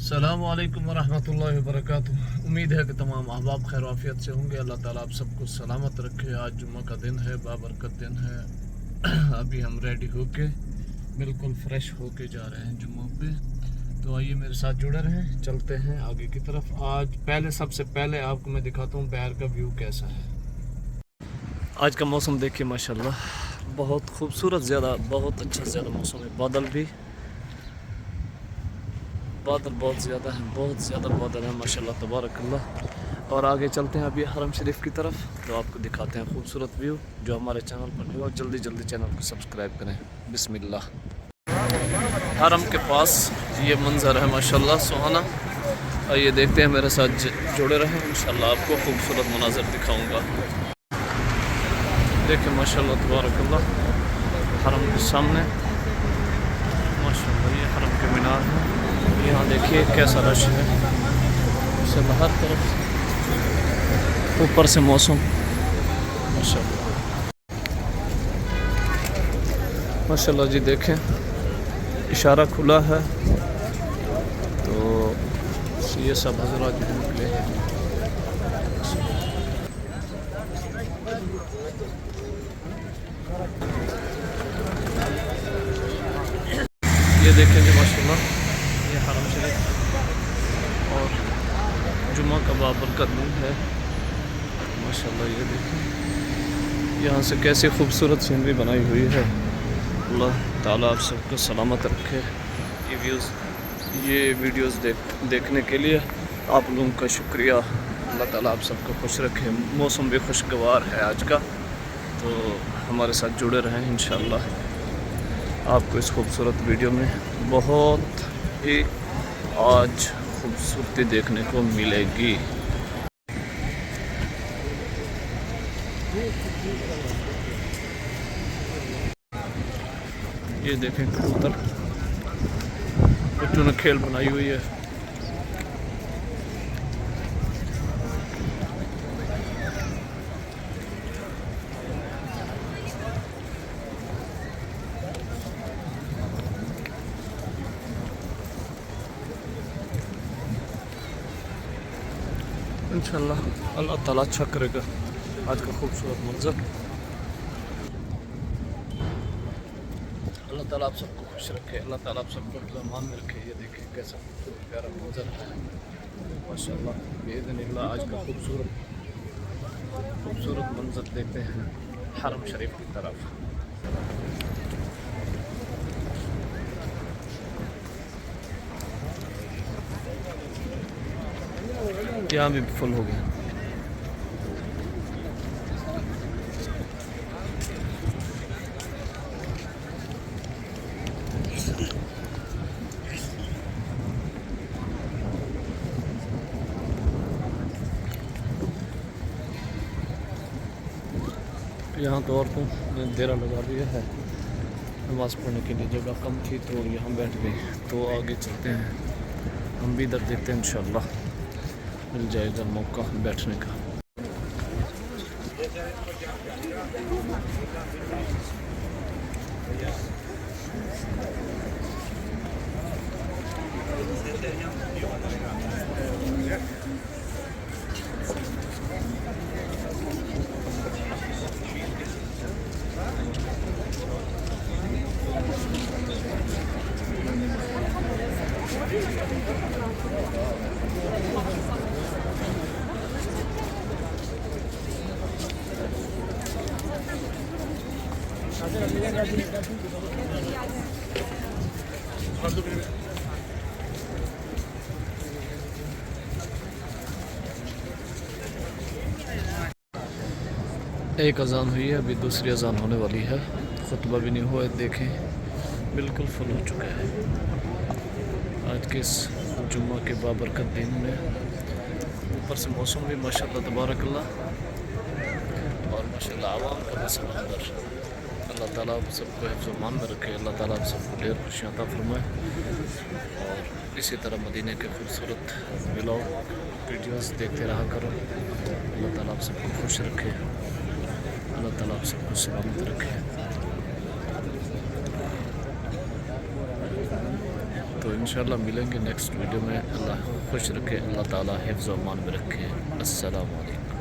अस्सलामुअलैकुम वरहमतुल्लाहि वबरकातुहू। उम्मीद है कि तमाम अहबाब खैर आफियत से होंगे। अल्लाह ताला आप सबको सलामत रखे। आज जुम्मा का दिन है, बाबरकत दिन है। अभी हम रेडी होके बिल्कुल फ्रेश होके जा रहे हैं जुम्मा पे। तो आइए मेरे साथ जुड़े रहें, चलते हैं आगे की तरफ। आज सबसे पहले आपको मैं दिखाता हूँ बाहर का व्यू कैसा है। आज का मौसम देखिए माशाल्लाह, बहुत खूबसूरत, ज़्यादा बहुत अच्छा ज़्यादा मौसम है। बादल बहुत ज़्यादा है, बहुत ज़्यादा बादल है माशाल्लाह तबारकल्लाह। और आगे चलते हैं अभी हरम शरीफ की तरफ, तो आपको दिखाते हैं खूबसूरत व्यू। जो हमारे चैनल पर नहीं हो, जल्दी जल्दी चैनल को सब्सक्राइब करें। बिस्मिल्लाह। हरम के पास ये मंज़र है माशाल्लाह सुहाना। ये देखते हैं, मेरे साथ जुड़े रहें, इंशाल्लाह आपको खूबसूरत मनाज़र दिखाऊँगा। देखिए माशाल्लाह तबारकल्लाह, हरम के सामने माशाल्लाह ये हरम के मीनार है। यहाँ देखिए कैसा रश है, माशाल्लाह हर तरफ। ऊपर से मौसम माशाल्लाह माशाल्लाह जी देखें, इशारा खुला है तो ये सब हज़रात जो निकले हैं। ये देखेंगे माशाल्लाह, ये हरम शरीफ और जुम्मा का बाबरकत दिन है माशाल्लाह। ये देखें यहाँ से कैसी खूबसूरत सीनरी बनाई हुई है। अल्लाह ताला आप सबको सलामत रखे। ये वीडियोस देखने के लिए आप लोगों का शुक्रिया। अल्लाह ताला आप सबको खुश रखे। मौसम भी खुशगवार है आज का, तो हमारे साथ जुड़े रहें। इंशाअल्लाह आपको इस खूबसूरत वीडियो में बहुत ही आज खूबसूरती देखने को मिलेगी। ये देखें कबूतर, बच्चों ने खेल बनाई हुई है। इंशाल्लाह अल्लाह ताला अच्छा करेगा आज का खूबसूरत मंजर। अल्लाह ताला आप सबको खुश रखे, अल्लाह ताला आप सबको ईमान में रखे। ये देखिए कैसा खूबसूरत प्यारा मंजर है माशाल्लाह। बिइज़्निल्लाह आज का खूबसूरत मंजर देखते हैं हरम शरीफ की तरफ। यहाँ भी फुल हो गया। यहाँ तो औरतों ने डेरा लगा दिया है, नमाज़ पढ़ने के लिए जगह कम थी तो यहाँ बैठ गए। तो आगे चलते हैं, हम भी इधर देखते हैं, इंशाल्लाह मिल जाएगा मौका बैठने का। एक अजान हुई है, अभी दूसरी अजान होने वाली है। खुतबा भी नहीं हुआ है, देखें बिल्कुल फुल हो चुका है। आज के इस जुम्मा के बाबरकत दिन में ऊपर से मौसम भी माशाल्लाह तबारकल्लाह, और माशाल्लाह आवाम का भी समंदर। अल्लाह ताला आप सबको हिफ्ज़-ओ-अमान में रखे, अल्लाह ताला आप सबको ढेर खुशियाँ अता फरमाए। और इसी तरह मदीने के खूबसूरत व्लॉग वीडियोस देखते रहा करो। अल्लाह ताला आप सबको खुश रखे, अल्लाह ताला आप सबको सलामत रखे। तो इंशाल्लाह मिलेंगे नेक्स्ट वीडियो में। अल्लाह खुश रखे, अल्लाह ताला हिफ्ज़ व अमान में रखे। अस्सलाम वालेकुम।